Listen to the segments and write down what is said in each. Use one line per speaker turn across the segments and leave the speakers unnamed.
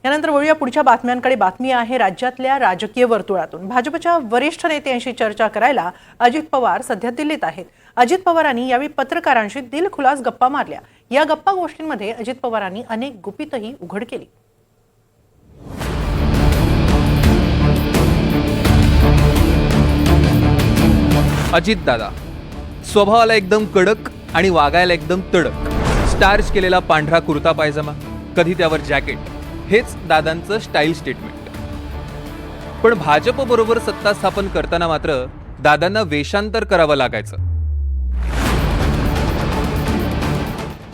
यानंतर वळूया पुढच्या बातम्यांकडे। बातमी आहे राज्यातल्या राजकीय वर्तुळातून। भाजपच्या वरिष्ठ नेत्यांशी चर्चा करायला अजित पवार सध्या दिल्लीत आहेत। अजित पवारांनी यावेळी पत्रकारांशी दिलखुलास गप्पा मारल्या। या गप्पा गोष्टींमध्ये अजित पवारांनी अनेक गुपितही उघड केली।
अजित दादा स्वभावाला एकदम कडक आणि वागायला एकदम तडक। स्टार्च केलेला पांढरा कुर्ता पायजमा, कधी त्यावर जॅकेट, हेच दादांचं स्टाईल स्टेटमेंट। पण भाजप बरोबर सत्ता स्थापन करताना मात्र दादांना वेषांतर करावं लागायचं।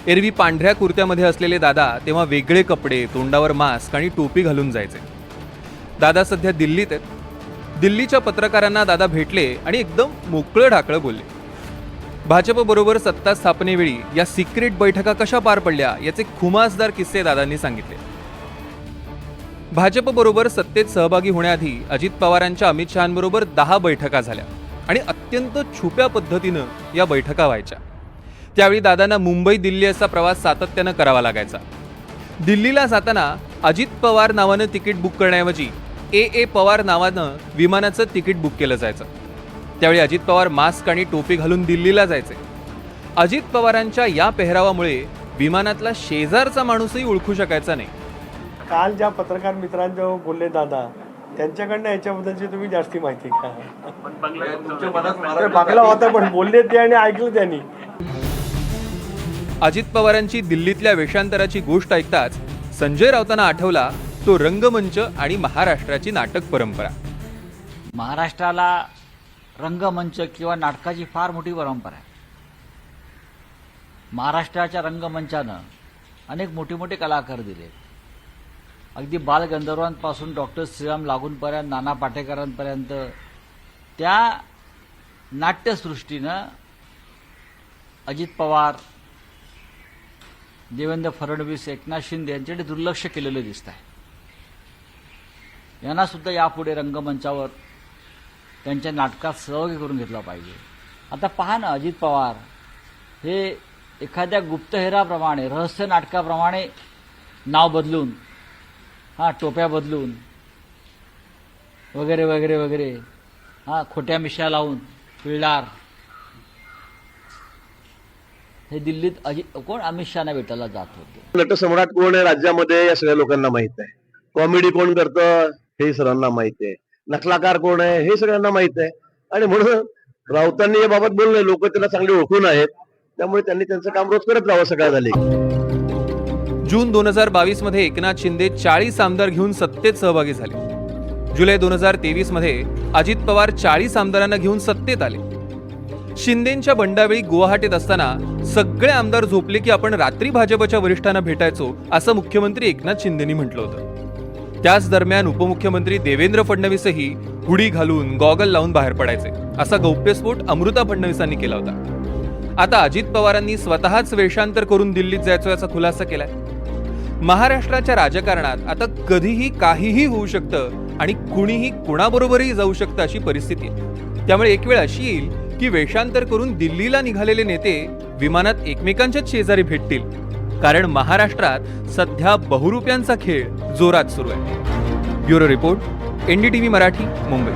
एरवी पांढऱ्या कुर्त्यामध्ये असलेले दादा तेव्हा वेगळे कपडे, तोंडावर मास्क आणि टोपी घालून जायचे। दादा सध्या दिल्लीत आहेत। दिल्लीच्या पत्रकारांना दादा भेटले आणि एकदम मोकळं ढाकळं बोलले। भाजप बरोबर सत्ता स्थापनेवेळी या सिक्रेट बैठका कशा पार पडल्या याचे खुमासदार किस्से दादांनी सांगितले। भाजप बरोबर सत्तेत सहभागी होण्याआधी अजित पवारांच्या अमित शहांबरोबर 10 बैठका झाल्या आणि अत्यंत छुप्या पद्धतीनं या बैठका व्हायच्या। त्यावेळी दादांना मुंबई दिल्ली असा प्रवास सातत्यानं करावा लागायचा। दिल्लीला जाताना अजित पवार नावानं तिकीट बुक करण्याऐवजी ए पवार नावानं विमानाचं तिकीट बुक केलं जायचं। त्यावेळी अजित पवार मास्क आणि टोपी घालून दिल्लीला जायचे। अजित पवारांच्या या पेहरावामुळे विमानातला शेजारचा माणूसही ओळखू शकायचा नाही।
काल ज्या पत्रकार मित्रांजवळ बोलले दादा, त्यांच्याकडनं याच्याबद्दलची तुम्ही जास्ती माहिती का? बघला होता पण बोलले ते आणि ऐकलं त्यांनी।
अजित पवारांची दिल्लीतल्या वेषांतराची गोष्ट ऐकताच संजय राऊतांना आठवला तो रंगमंच आणि महाराष्ट्राची नाटक परंपरा।
महाराष्ट्राला रंगमंच किंवा नाटकाची फार मोठी परंपरा आहे। महाराष्ट्राच्या रंगमंचानं अनेक मोठे मोठे कलाकार दिले। अगदी बालगंधर्वांपासून डॉक्टर श्रीराम लागूंपर्यंत, नाना पाटेकरांपर्यंत त्या नाट्यसृष्टीनं अजित पवार, देवेंद्र फडणवीस, एकनाथ शिंदे यांच्याकडे दुर्लक्ष केलेलं दिसत आहे। यांना सुद्धा यापुढे रंगमंचावर त्यांच्या नाटकात सहभागी करून घेतला पाहिजे। आता पहा ना, अजित पवार हे एखाद्या गुप्तहेराप्रमाणे, रहस्य नाटकाप्रमाणे नाव बदलून, टोप्या बदलून वगैरे वगैरे वगैरे, खोट्या मिशा लावून पिळदार, हे दिल्लीत कोण अमित शहाना भेटायला जात होते।
नटसम्राट कोण आहे राज्यामध्ये या सगळ्या लोकांना माहित आहे। कॉमेडी कोण करतं हे सर्वांना माहित आहे। नकलाकार कोण आहे हे सगळ्यांना माहित आहे। आणि म्हणून राऊतांनी याबाबत बोलले, लोक त्याला चांगले ओळखून आहेत, त्यामुळे त्यांनी त्यांचं काम रोज करत राहावं सगळं झाले।
जून 2022 मध्ये एकनाथ शिंदे 40 आमदार घेऊन सत्तेत सहभागी झाले। जुलै 2023 मध्ये अजित पवार 40 आमदारांना घेऊन सत्तेत आले। शिंदेंच्या बंडावेळी गुवाहाटीत असताना सगळे आमदार झोपले की आपण रात्री भाजपच्या वरिष्ठांना भेटायचो असं मुख्यमंत्री एकनाथ शिंदेंनी म्हटलं होतं। त्याच दरम्यान उपमुख्यमंत्री देवेंद्र फडणवीसही हुडी घालून, गॉगल लावून बाहेर पडायचे। असा गौप्यस्फोट अमृता फडणवीसांनी केला होता। आता अजित पवारांनी स्वतःच वेषांतर करून दिल्लीत जायचो याचा खुलासा केलाय। महाराष्ट्राच्या राजकारणात आता कधीही काहीही होऊ शकतं आणि कुणीही कुणाबरोबरही जाऊ शकतं अशी परिस्थिती आहे। त्यामुळे एक वेळ अशी येईल की वेषांतर करून दिल्लीला निघालेले नेते विमानात एकमेकांच्याच शेजारी भेटतील, कारण महाराष्ट्रात सध्या बहुरूप्यांचा खेळ जोरात सुरू आहे। Bureau report, NDTV Marathi, Mumbai.